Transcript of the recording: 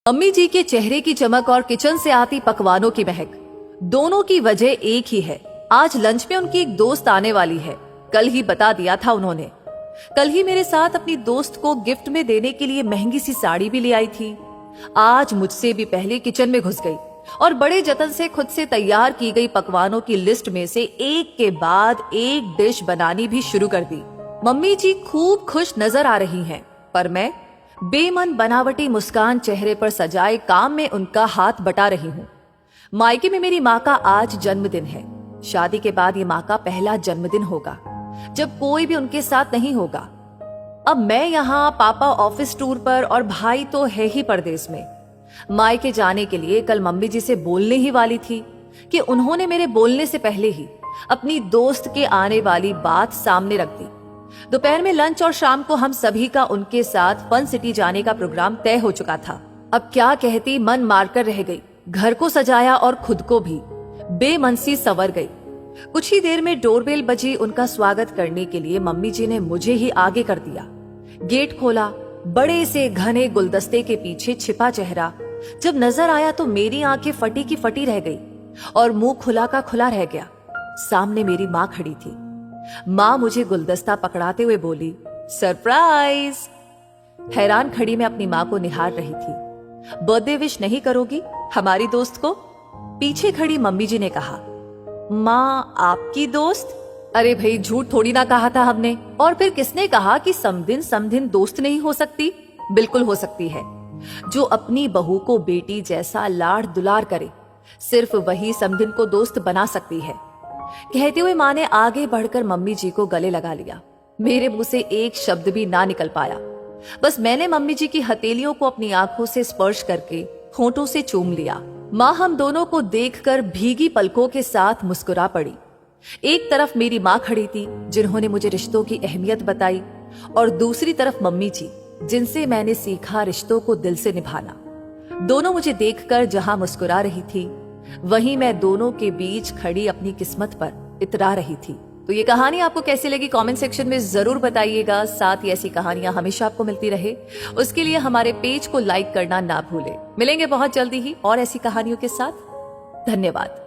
Mummy जी के चेहरे की चमक और किचन से आती पकवानों की महक, दोनों की वजह एक ही है। आज लंच में उनकी एक दोस्त आने वाली है। कल ही बता दिया था उन्होंने। कल ही मेरे साथ अपनी दोस्त को गिफ्ट में देने के लिए महंगी सी साड़ी भी ले आई थी। आज मुझसे भी पहले किचन में घुस गई और बड़े जतन से खुद से तैयार की गई पकवानों की लिस्ट में से एक के बाद एक डिश बनानी भी शुरू कर दी। मम्मी जी खूब खुश नजर आ रही हैं, पर मैं बेमन बनावटी मुस्कान चेहरे पर सजाए काम में उनका हाथ बटा रही हूँ। मायके में मेरी माँ का आज जन्मदिन है। शादी के बाद ये माँ का पहला जन्मदिन होगा जब कोई भी उनके साथ नहीं होगा। अब मैं यहाँ, पापा ऑफिस टूर पर और भाई तो है ही परदेश में। मायके जाने के लिए कल मम्मी जी से बोलने ही वाली थी कि उन्होंने मेरे बोलने से पहले ही अपनी दोस्त के आने वाली बात सामने रख दी। दोपहर में लंच और शाम को हम सभी का उनके साथ फन सिटी जाने का प्रोग्राम तय हो चुका था। अब क्या कहती, मन मारकर रह गई। घर को सजाया और खुद को भी बेमन सी संवर गई। कुछ ही देर में डोरबेल बजी। उनका स्वागत करने के लिए मम्मी जी ने मुझे ही आगे कर दिया। गेट खोला। बड़े से घने गुलदस्ते के पीछे छिपा चेहरा जब नजर आया तो मेरी आंखें फटी की फटी रह गई और मुंह खुला का खुला रह गया। सामने मेरी माँ खड़ी थी। माँ मुझे गुलदस्ता पकड़ाते हुए बोली, सरप्राइज। हैरान खड़ी मैं अपनी माँ को निहार रही थी। बर्थडे विश नहीं करोगी हमारी दोस्त को? पीछे खड़ी मम्मी जी ने कहा। माँ, आपकी दोस्त? अरे भाई, झूठ थोड़ी ना कहा था हमने। और फिर किसने कहा कि समधिन दोस्त नहीं हो सकती? बिल्कुल हो सकती है। जो अपनी बहू को बेटी जैसा लाड़ दुलार करे, सिर्फ वही समधिन को दोस्त बना सकती है। कहते हुए माँ ने आगे बढ़कर मम्मी जी को गले लगा लिया। मेरे मुंह से एक शब्द भी ना निकल पाया। बस मैंने मम्मी जी की हथेलियों को अपनी आंखों से स्पर्श करके होठों से चूम लिया। माँ हम दोनों को देखकर भीगी पलकों के साथ मुस्कुरा पड़ी। एक तरफ मेरी माँ खड़ी थी जिन्होंने मुझे रिश्तों की अहमियत बताई, और दूसरी तरफ मम्मी जी जिनसे मैंने सीखा रिश्तों को दिल से निभाना। दोनों मुझे देखकर जहां मुस्कुरा रही थी, वहीं मैं दोनों के बीच खड़ी अपनी किस्मत पर इतरा रही थी। तो ये कहानी आपको कैसी लगी कमेंट सेक्शन में जरूर बताइएगा। साथ ही ऐसी कहानियां हमेशा आपको मिलती रहे, उसके लिए हमारे पेज को लाइक करना ना भूलें। मिलेंगे बहुत जल्दी ही और ऐसी कहानियों के साथ। धन्यवाद।